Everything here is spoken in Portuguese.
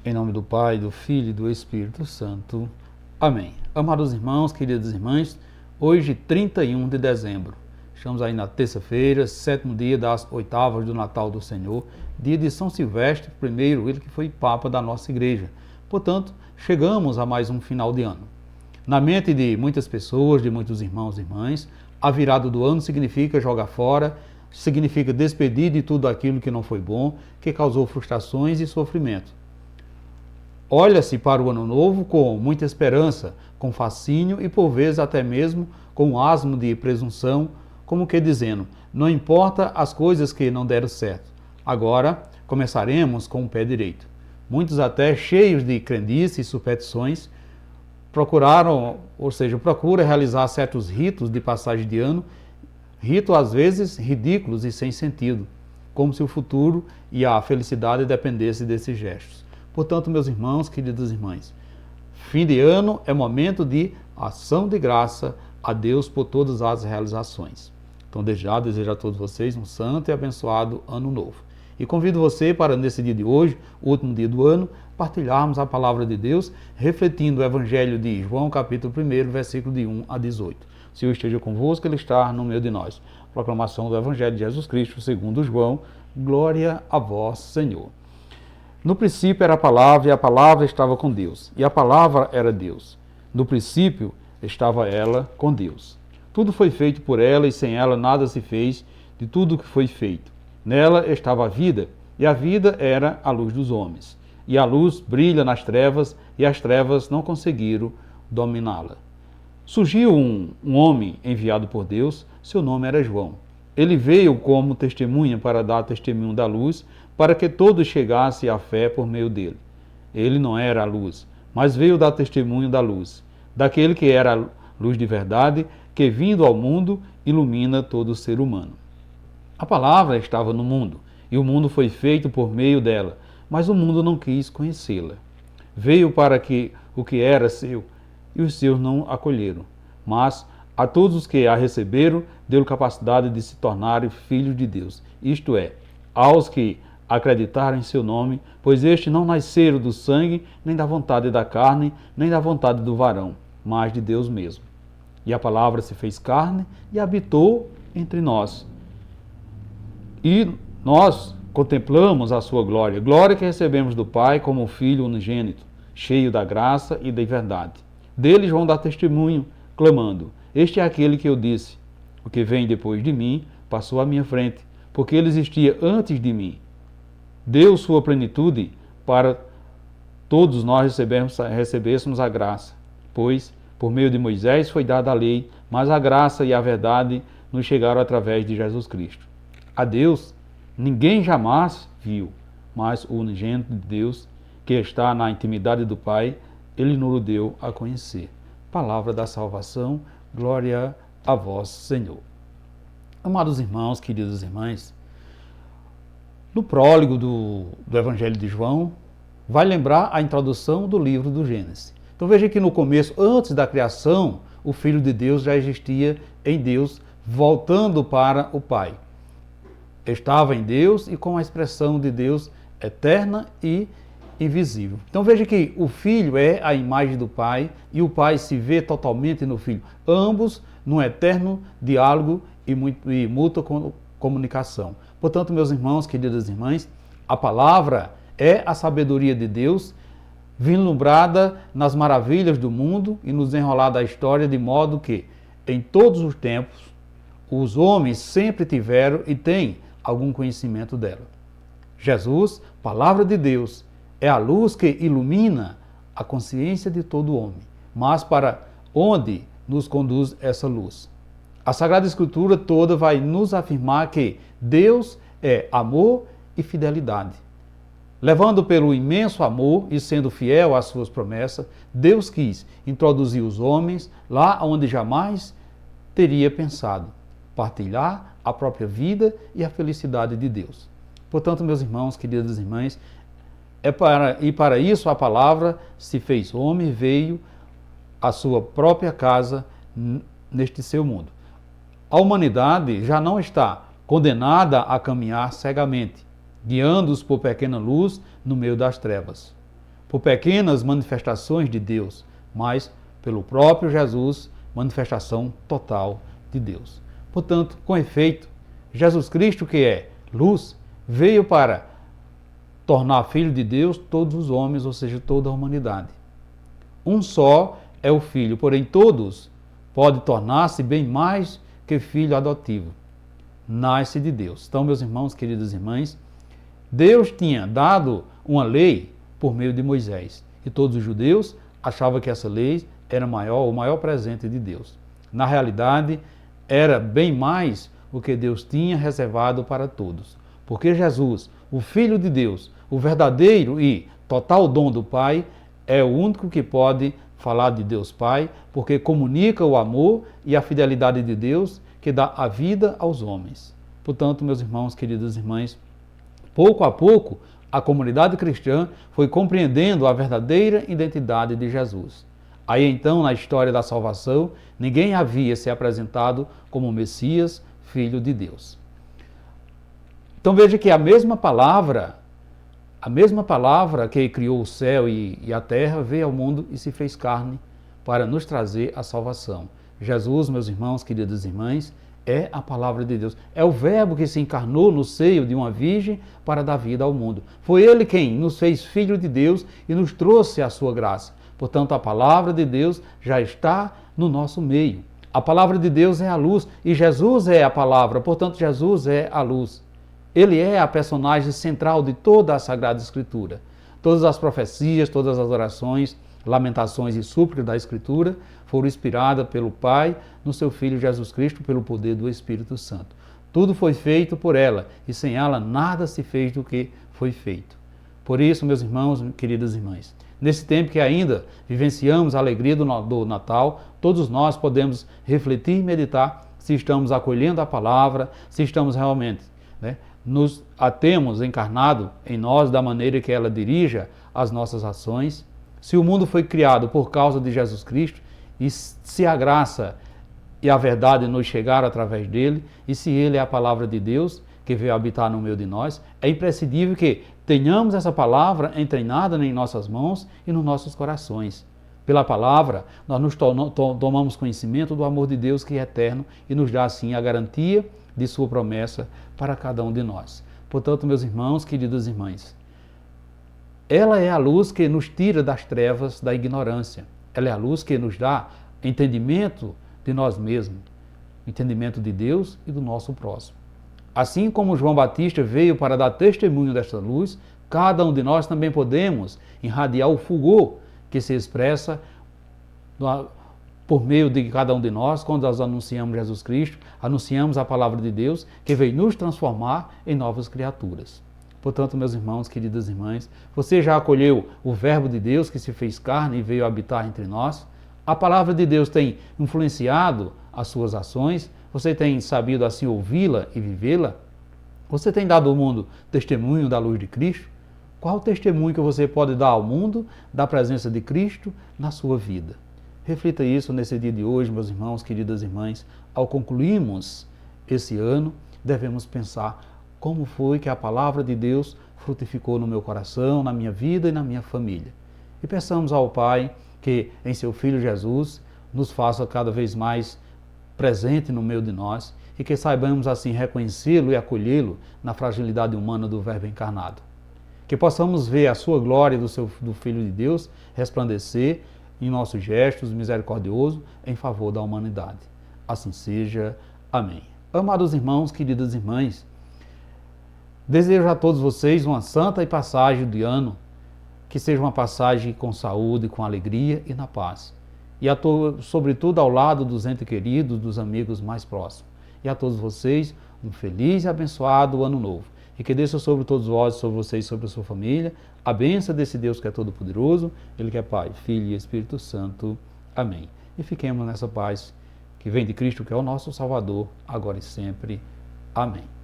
Em nome do Pai, do Filho e do Espírito Santo. Amém. Amados irmãos, queridas irmãs, hoje, 31 de dezembro, estamos aí na terça-feira, 7º dia das oitavas do Natal do Senhor, dia de São Silvestre I, ele que foi Papa da nossa Igreja. Portanto, chegamos a mais um final de ano. Na mente de muitas pessoas, de muitos irmãos e irmãs, a virada do ano significa jogar fora, significa despedir de tudo aquilo que não foi bom, que causou frustrações e sofrimento. Olha-se para o ano novo com muita esperança, com fascínio e por vezes até mesmo com um asmo de presunção, como que dizendo, não importa as coisas que não deram certo, agora começaremos com o pé direito. Muitos até cheios de crendice e superstições procuram realizar certos ritos de passagem de ano, ritos às vezes ridículos e sem sentido, como se o futuro e a felicidade dependessem desses gestos. Portanto, meus irmãos, queridas irmãs, fim de ano é momento de ação de graça a Deus por todas as realizações. Então, desde já, desejo a todos vocês um santo e abençoado ano novo. E convido você para, nesse dia de hoje, o último dia do ano, partilharmos a palavra de Deus, refletindo o Evangelho de João, capítulo 1, versículo de 1 a 18. O Senhor esteja convosco, Ele está no meio de nós. Proclamação do Evangelho de Jesus Cristo, segundo João. Glória a vós, Senhor. No princípio era a palavra, e a palavra estava com Deus, e a palavra era Deus. No princípio estava ela com Deus. Tudo foi feito por ela, e sem ela nada se fez de tudo o que foi feito. Nela estava a vida, e a vida era a luz dos homens. E a luz brilha nas trevas, e as trevas não conseguiram dominá-la. Surgiu um homem enviado por Deus, seu nome era João. Ele veio como testemunha para dar testemunho da luz, para que todos chegassem à fé por meio dele. Ele não era a luz, mas veio dar testemunho da luz, daquele que era a luz de verdade, que vindo ao mundo ilumina todo ser humano. A palavra estava no mundo, e o mundo foi feito por meio dela, mas o mundo não quis conhecê-la. Veio para que o que era seu, e os seus não acolheram. Mas a todos os que a receberam, deu capacidade de se tornarem filhos de Deus, isto é, aos que acreditaram em seu nome, pois estes não nasceram do sangue, nem da vontade da carne, nem da vontade do varão, mas de Deus mesmo. E a palavra se fez carne e habitou entre nós. E nós contemplamos a sua glória, glória que recebemos do Pai como Filho unigênito, cheio da graça e da verdade. Deles vão dar testemunho, clamando, este é aquele que eu disse, o que vem depois de mim passou à minha frente, porque ele existia antes de mim. Deu sua plenitude para todos nós recebêssemos a graça, pois por meio de Moisés foi dada a lei, mas a graça e a verdade nos chegaram através de Jesus Cristo. A Deus ninguém jamais viu, mas o unigênito de Deus, que está na intimidade do Pai, ele nos deu a conhecer. Palavra da salvação, glória a vós, Senhor. Amados irmãos, queridas irmãs, no prólogo do Evangelho de João, vai lembrar a introdução do livro do Gênesis. Então veja que no começo, antes da criação, o Filho de Deus já existia em Deus, voltando para o Pai. Estava em Deus e com a expressão de Deus eterna e invisível. Então veja que o Filho é a imagem do Pai e o Pai se vê totalmente no Filho. Ambos num eterno diálogo e mútua comunicação. Portanto, meus irmãos, queridas irmãs, a palavra é a sabedoria de Deus, vislumbrada nas maravilhas do mundo e no desenrolar da história, de modo que, em todos os tempos, os homens sempre tiveram e têm algum conhecimento dela. Jesus, palavra de Deus, é a luz que ilumina a consciência de todo homem. Mas para onde nos conduz essa luz? A Sagrada Escritura toda vai nos afirmar que Deus é amor e fidelidade. Levando pelo imenso amor e sendo fiel às suas promessas, Deus quis introduzir os homens lá onde jamais teria pensado, partilhar a própria vida e a felicidade de Deus. Portanto, meus irmãos, queridas irmãs, para isso a palavra se fez homem, veio à sua própria casa neste seu mundo. A humanidade já não está condenada a caminhar cegamente, guiando-os por pequena luz no meio das trevas. por pequenas manifestações de Deus, mas pelo próprio Jesus, manifestação total de Deus. Portanto, com efeito, Jesus Cristo, que é luz, veio para tornar filho de Deus todos os homens, ou seja, toda a humanidade. Um só é o Filho, porém todos podem tornar-se bem mais que filho adotivo. Nasce de Deus. Então, meus irmãos, queridas irmãs, Deus tinha dado uma lei por meio de Moisés. E todos os judeus achavam que essa lei era o maior presente de Deus. Na realidade, era bem mais o que Deus tinha reservado para todos. Porque Jesus, o Filho de Deus, o verdadeiro e total dom do Pai, é o único que pode falar de Deus Pai, porque comunica o amor e a fidelidade de Deus que dá a vida aos homens. Portanto, meus irmãos, queridas irmãs, pouco a pouco, a comunidade cristã foi compreendendo a verdadeira identidade de Jesus. Aí então, na história da salvação, ninguém havia se apresentado como Messias, Filho de Deus. Então veja que a mesma palavra que criou o céu e a terra, veio ao mundo e se fez carne para nos trazer a salvação. Jesus, meus irmãos, queridas irmãs, é a palavra de Deus. É o verbo que se encarnou no seio de uma virgem para dar vida ao mundo. Foi ele quem nos fez filho de Deus e nos trouxe a sua graça. Portanto, a palavra de Deus já está no nosso meio. A palavra de Deus é a luz e Jesus é a palavra, portanto, Jesus é a luz. Ele é a personagem central de toda a Sagrada Escritura. Todas as profecias, todas as orações, lamentações e súplicas da Escritura foram inspiradas pelo Pai no seu Filho Jesus Cristo pelo poder do Espírito Santo. Tudo foi feito por ela e sem ela nada se fez do que foi feito. Por isso, meus irmãos, queridas irmãs, nesse tempo que ainda vivenciamos a alegria do Natal, todos nós podemos refletir e meditar se estamos acolhendo a palavra, se estamos realmente nos atemos encarnado em nós da maneira que ela dirija as nossas ações. Se o mundo foi criado por causa de Jesus Cristo, e se a graça e a verdade nos chegaram através dele, e se ele é a palavra de Deus que veio habitar no meio de nós, é imprescindível que tenhamos essa palavra entrenada em nossas mãos e nos nossos corações. Pela palavra, nós nos tomamos conhecimento do amor de Deus que é eterno e nos dá assim a garantia de sua promessa para cada um de nós. Portanto, meus irmãos, queridas irmãs, ela é a luz que nos tira das trevas da ignorância. Ela é a luz que nos dá entendimento de nós mesmos, entendimento de Deus e do nosso próximo. Assim como João Batista veio para dar testemunho desta luz, cada um de nós também podemos irradiar o fulgor que se expressa por meio de cada um de nós, quando nós anunciamos Jesus Cristo, anunciamos a palavra de Deus, que veio nos transformar em novas criaturas. Portanto, meus irmãos, queridas irmãs, você já acolheu o verbo de Deus que se fez carne e veio habitar entre nós? A palavra de Deus tem influenciado as suas ações? Você tem sabido assim ouvi-la e vivê-la? Você tem dado ao mundo testemunho da luz de Cristo? Qual o testemunho que você pode dar ao mundo da presença de Cristo na sua vida? Reflita isso nesse dia de hoje, meus irmãos, queridas irmãs. Ao concluirmos esse ano, devemos pensar como foi que a palavra de Deus frutificou no meu coração, na minha vida e na minha família. E peçamos ao Pai que, em seu Filho Jesus, nos faça cada vez mais presente no meio de nós e que saibamos assim reconhecê-lo e acolhê-lo na fragilidade humana do Verbo encarnado. Que possamos ver a sua glória do Filho de Deus resplandecer em nossos gestos misericordiosos em favor da humanidade. Assim seja. Amém. Amados irmãos, queridas irmãs, desejo a todos vocês uma santa passagem de ano, que seja uma passagem com saúde, com alegria e na paz. E sobretudo ao lado dos entes queridos, dos amigos mais próximos. E a todos vocês, um feliz e abençoado ano novo. E que desça sobre todos vós, sobre vocês, sobre a sua família, a bênção desse Deus que é todo-poderoso, Ele que é Pai, Filho e Espírito Santo. Amém. E fiquemos nessa paz que vem de Cristo, que é o nosso Salvador, agora e sempre. Amém.